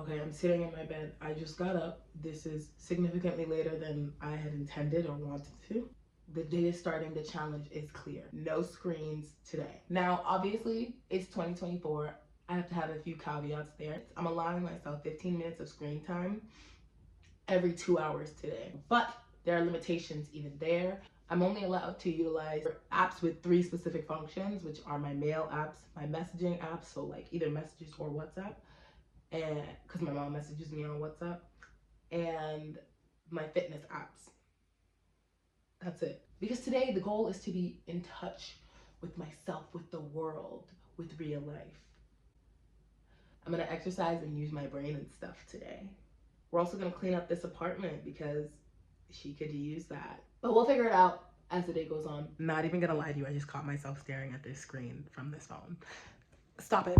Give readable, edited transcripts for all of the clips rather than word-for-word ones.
Okay, I'm sitting in my bed. I just got up. This is significantly later than I had intended or wanted to. The day is starting. The challenge is clear. No screens today. Now, obviously, it's 2024. I have to have a few caveats there. I'm allowing myself 15 minutes of screen time every 2 hours today. But there are limitations even there. I'm only allowed to utilize apps with 3 specific functions, which are my mail apps, my messaging apps, so like either messages or WhatsApp, and because my mom messages me on WhatsApp, and my fitness apps. That's it. Because today the goal is to be in touch with myself, with the world, with real life. I'm gonna exercise and use my brain and stuff today. We're also gonna clean up this apartment because she could use that. But we'll figure it out as the day goes on. Not even gonna lie to you, I just caught myself staring at this screen from this phone. Stop it.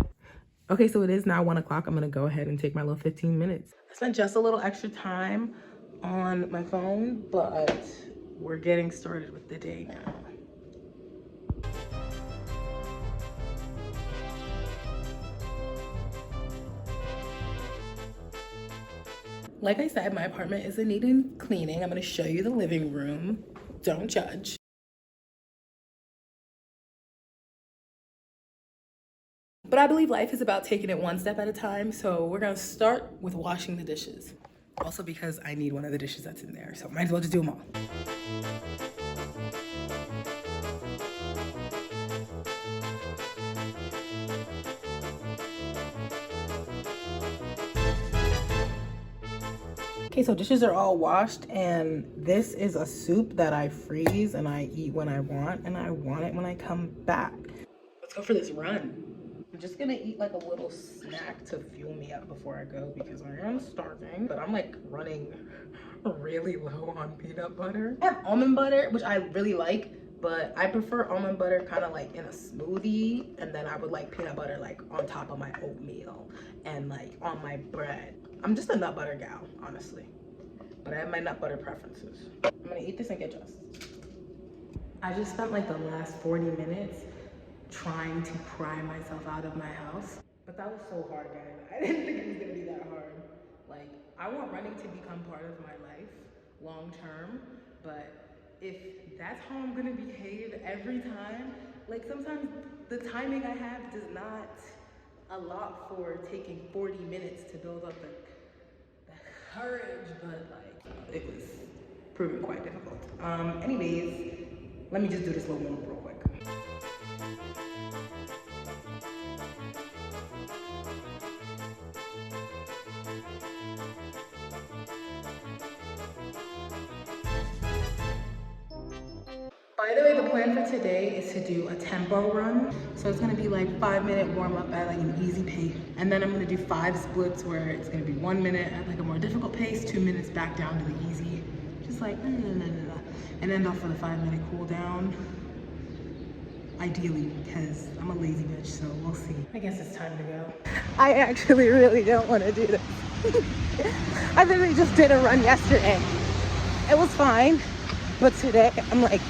Okay, so it is now 1 o'clock. I'm gonna go ahead and take my little 15 minutes. I spent just a little extra time on my phone, but we're getting started with the day now. Like I said, my apartment is in needing cleaning. I'm gonna show you the living room. Don't judge. But I believe life is about taking it one step at a time. So we're gonna start with washing the dishes. Also because I need one of the dishes that's in there. So might as well just do them all. Okay, so dishes are all washed, and this is a soup that I freeze and I eat when I want, and I want it when I come back. Let's go for this run. I'm just gonna eat like a little snack to fuel me up before I go because I am starving, but I'm like running really low on peanut butter. I have almond butter, which I really like, but I prefer almond butter kind of like in a smoothie, and then I would like peanut butter like on top of my oatmeal and like on my bread. I'm just a nut butter gal, honestly, but I have my nut butter preferences. I'm gonna eat this and get dressed. I just spent like the last 40 minutes trying to pry myself out of my house, but that was so hard, guys. I didn't think it was gonna be that hard. Like, I want running to become part of my life long term, but if that's how I'm gonna behave every time, like sometimes the timing I have does not allot for taking 40 minutes to build up the courage, but like it was proving quite difficult. Anyways, let me just do this little warm up real quick. By the way, the plan for today is to do a tempo run. So it's gonna be like 5-minute warm up at like an easy pace. And then I'm gonna do 5 splits where it's gonna be 1 minute at like a more difficult pace, 2 minutes back down to the easy. Just like, and end off with a 5-minute cool down. Ideally, because I'm a lazy bitch, so we'll see. I guess it's time to go. I actually really don't want to do this. I literally just did a run yesterday. It was fine, but today I'm like,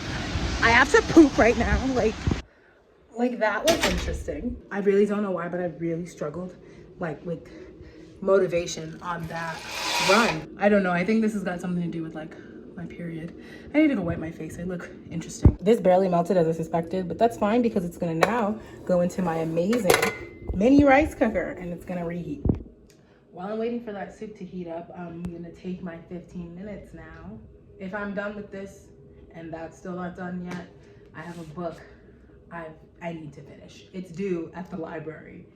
I have to poop right now. Like that was interesting. I really don't know why, but I really struggled like with motivation on that run. I don't know. I think this has got something to do with like my period. I need to go wipe my face. I look interesting. This barely melted as I suspected, but that's fine because it's gonna now go into my amazing mini rice cooker and it's gonna reheat. While I'm waiting for that soup to heat up, I'm gonna take my 15 minutes now. If I'm done with this and that's still not done yet, I have a book I need to finish. It's due at the library,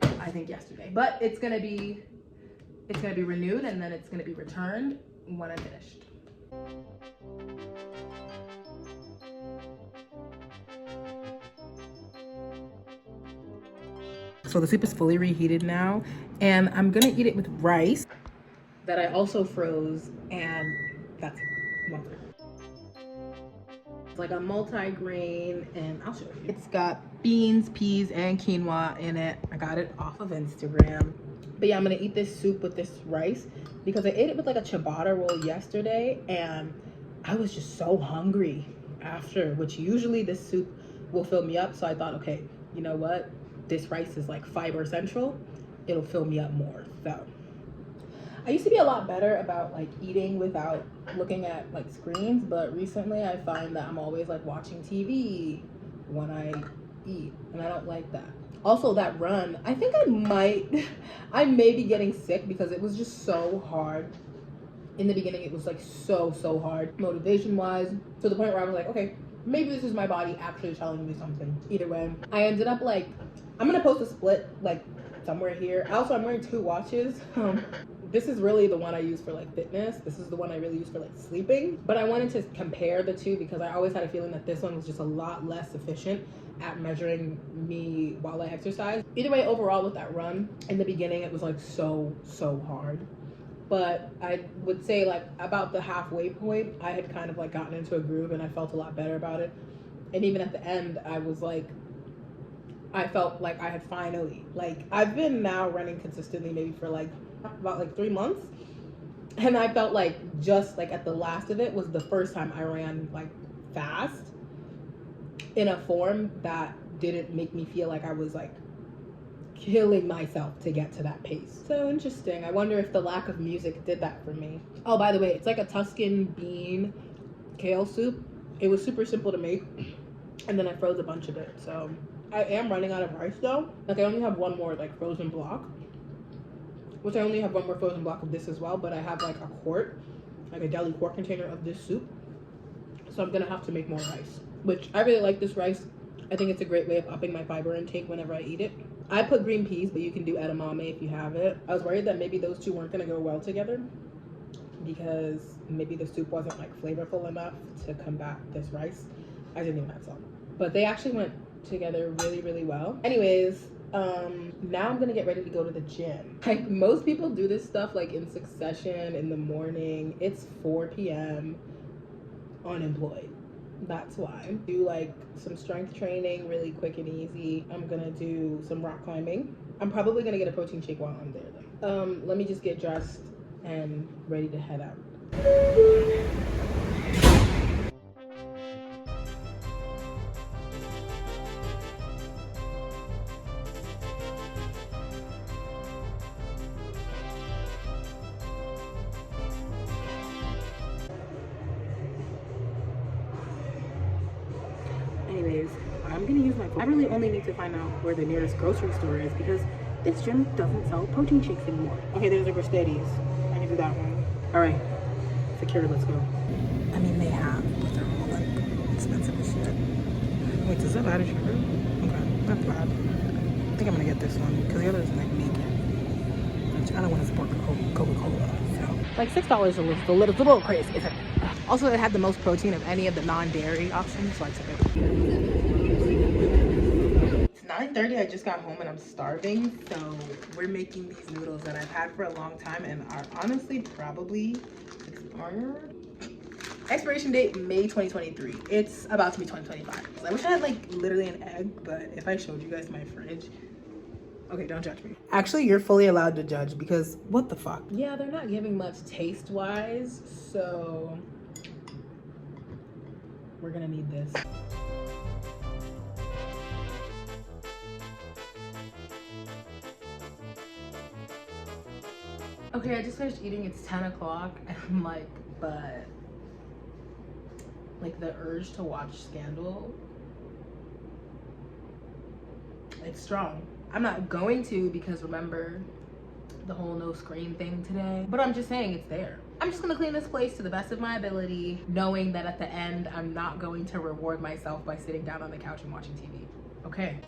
I think yesterday, but it's gonna be renewed and then it's gonna be returned when I'm finished. So the soup is fully reheated now, and I'm gonna eat it with rice that I also froze, and that's one for it's like a multi-grain, and I'll show you. It's got beans, peas, and quinoa in it. I got it off of Instagram. But yeah, I'm gonna eat this soup with this rice because I ate it with like a ciabatta roll yesterday, and I was just so hungry after, which usually this soup will fill me up. So I thought, okay, you know what? This rice is like fiber central. It'll fill me up more. So I used to be a lot better about like eating without looking at like screens, but recently I find that I'm always like watching TV when I eat, and I don't like that. Also, that run, I think I may be getting sick because it was just so hard. In the beginning, it was like so hard, motivation wise, to the point where I was like, okay, maybe this is my body actually telling me something. Either way, I ended up like, I'm gonna post a split like somewhere here. Also, I'm wearing 2 watches. This is really the one I use for like fitness. This is the one I really use for like sleeping. But I wanted to compare the two because I always had a feeling that this one was just a lot less efficient at measuring me while I exercise. Either way, overall with that run, in the beginning it was like so hard. But I would say like about the halfway point, I had kind of like gotten into a groove and I felt a lot better about it. And even at the end, I was like, I felt like I had finally, like, I've been now running consistently maybe for like about like 3 months, and I felt like just like at the last of it was the first time I ran like fast in a form that didn't make me feel like I was like killing myself to get to that pace. So interesting. I wonder if the lack of music did that for me. Oh, by the way, it's like a Tuscan bean kale soup. It was super simple to make, and then I froze a bunch of it. So I am running out of rice though. Like I only have one more like frozen block, which I only have one more frozen block of this as well, but I have like a quart, like a deli quart container of this soup. So I'm gonna have to make more rice, which I really like this rice. I think it's a great way of upping my fiber intake whenever I eat it. I put green peas, but you can do edamame if you have it. I was worried that maybe those two weren't gonna go well together because maybe the soup wasn't like flavorful enough to combat this rice. I didn't even have salt, but they actually went together really well. Anyways, now I'm gonna get ready to go to the gym. Like most people do this stuff like in succession in the morning. It's 4 p.m. unemployed. That's why. Do like some strength training really quick and easy. I'm gonna do some rock climbing. I'm probably gonna get a protein shake while I'm there though. Let me just get dressed and ready to head out. Anyways, I'm gonna use my phone. I really only need to find out where the nearest grocery store is because this gym doesn't sell protein shakes anymore. Okay, there's a Mercedes. I can do that one. All right, secure, let's go. I mean, they have, but they're all like expensive as shit. Wait, does that add sugar? Okay, not bad. I think I'm gonna get this one because the other is like vegan, which I don't want to support Coca-Cola. So, like $6 is a little crazy, isn't it? Also, it had the most protein of any of the non-dairy options, so I took it. It's 9:30, I just got home and I'm starving, so we're making these noodles that I've had for a long time and are honestly probably expired. Expiration date, May 2023. It's about to be 2025. I wish I had like literally an egg, but if I showed you guys my fridge, okay, don't judge me. Actually, you're fully allowed to judge because what the fuck? Yeah, they're not giving much taste-wise, so we're gonna need this. Okay, I just finished eating. It's 10 o'clock and I'm like, but like the urge to watch Scandal, it's strong. I'm not going to because remember the whole no screen thing today, but I'm just saying it's there. I'm just gonna clean this place to the best of my ability, knowing that at the end, I'm not going to reward myself by sitting down on the couch and watching TV, okay?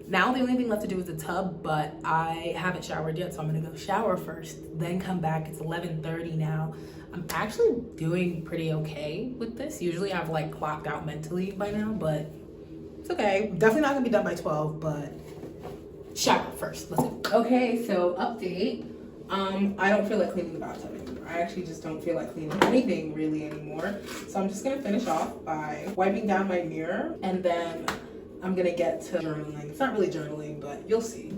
Now the only thing left to do is the tub, but I haven't showered yet, so I'm gonna go shower first, then come back. It's 11:30 now. I'm actually doing pretty okay with this. Usually I've like clocked out mentally by now, but it's okay. Definitely not gonna be done by 12, but shower first. Let's go. Okay, so update. I don't feel like cleaning the bathtub anymore. I actually just don't feel like cleaning anything really anymore. So I'm just gonna finish off by wiping down my mirror, and then I'm gonna get to journaling. It's not really journaling, but you'll see.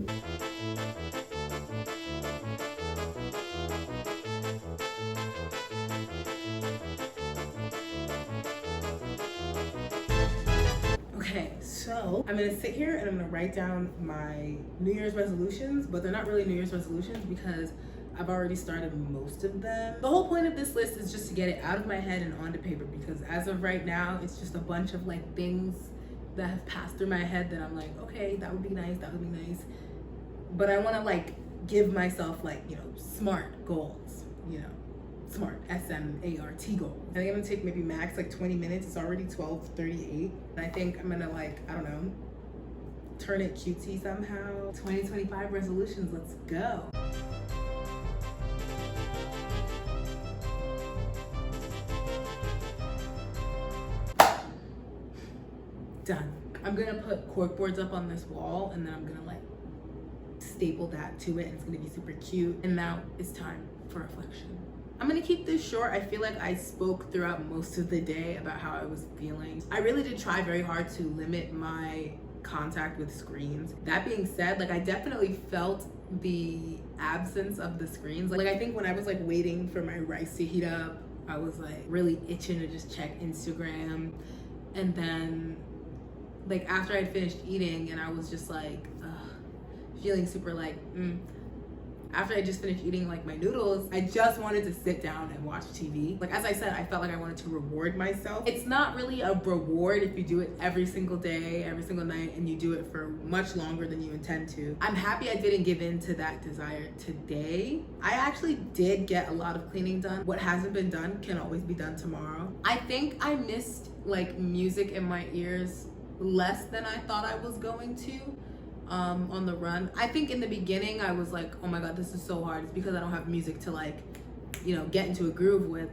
Okay, so I'm gonna sit here and I'm gonna write down my New Year's resolutions, but they're not really New Year's resolutions because I've already started most of them. The whole point of this list is just to get it out of my head and onto paper, because as of right now, it's just a bunch of like things that have passed through my head that I'm like, okay, that would be nice, that would be nice. But I wanna like give myself like, you know, SMART goals, you know. SMART, S-M-A-R-T goals. I think I'm gonna take maybe max like 20 minutes. It's already 12:38. I think I'm gonna like, I don't know, turn it cutesy somehow. 2025 resolutions, let's go. Done. I'm gonna put cork boards up on this wall, and then I'm gonna like staple that to it, and it's gonna be super cute. And now it's time for reflection. I'm gonna keep this short. I feel like I spoke throughout most of the day about how I was feeling. I really did try very hard to limit my contact with screens. That being said, like I definitely felt the absence of the screens. Like I think when I was like waiting for my rice to heat up, I was like really itching to just check Instagram. And then like after I'd finished eating and I was just like feeling super like after I just finished eating like my noodles, I just wanted to sit down and watch TV. Like as I said, I felt like I wanted to reward myself. It's not really a reward if you do it every single day, every single night, and you do it for much longer than you intend to. I'm happy I didn't give in to that desire today. I actually did get a lot of cleaning done. What hasn't been done can always be done tomorrow. I think I missed like music in my ears less than I thought I was going to. On the run. I think in the beginning I was like, oh my god, this is so hard. It's because I don't have music to like, you know, get into a groove with.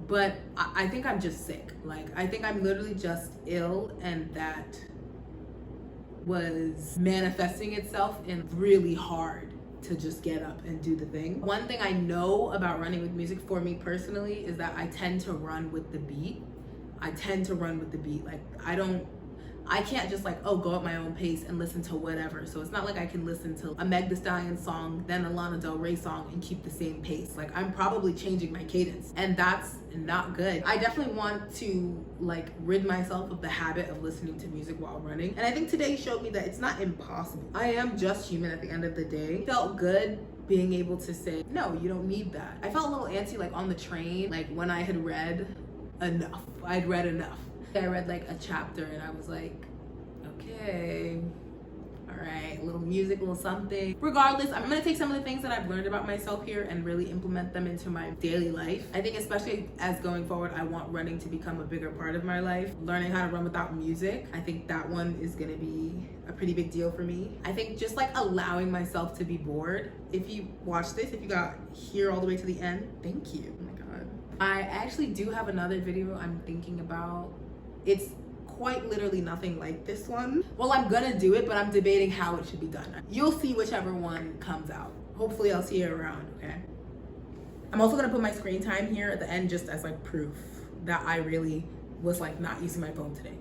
But I think I'm just sick. Like I think I'm literally just ill, and that was manifesting itself in really hard to just get up and do the thing. One thing I know about running with music for me personally is that I tend to run with the beat. Like I can't just like, oh, go at my own pace and listen to whatever. So it's not like I can listen to a Meg Thee Stallion song, then a Lana Del Rey song and keep the same pace. Like I'm probably changing my cadence, and that's not good. I definitely want to like rid myself of the habit of listening to music while running. And I think today showed me that it's not impossible. I am just human at the end of the day. It felt good being able to say, no, you don't need that. I felt a little antsy like on the train, like when I had read enough. I'd read enough. I read like a chapter and I was like, okay, all right, a little music, a little something. Regardless, I'm gonna take some of the things that I've learned about myself here and really implement them into my daily life. I think especially as going forward, I want running to become a bigger part of my life. Learning how to run without music, I think that one is gonna be a pretty big deal for me. I think just like allowing myself to be bored. If you watch this, if you got here all the way to the end, thank you. Oh my God. I actually do have another video I'm thinking about. It's quite literally nothing like this one. Well, I'm gonna do it, but I'm debating how it should be done. You'll see whichever one comes out. Hopefully I'll see you around, okay? I'm also gonna put my screen time here at the end just as like proof that I really was like not using my phone today.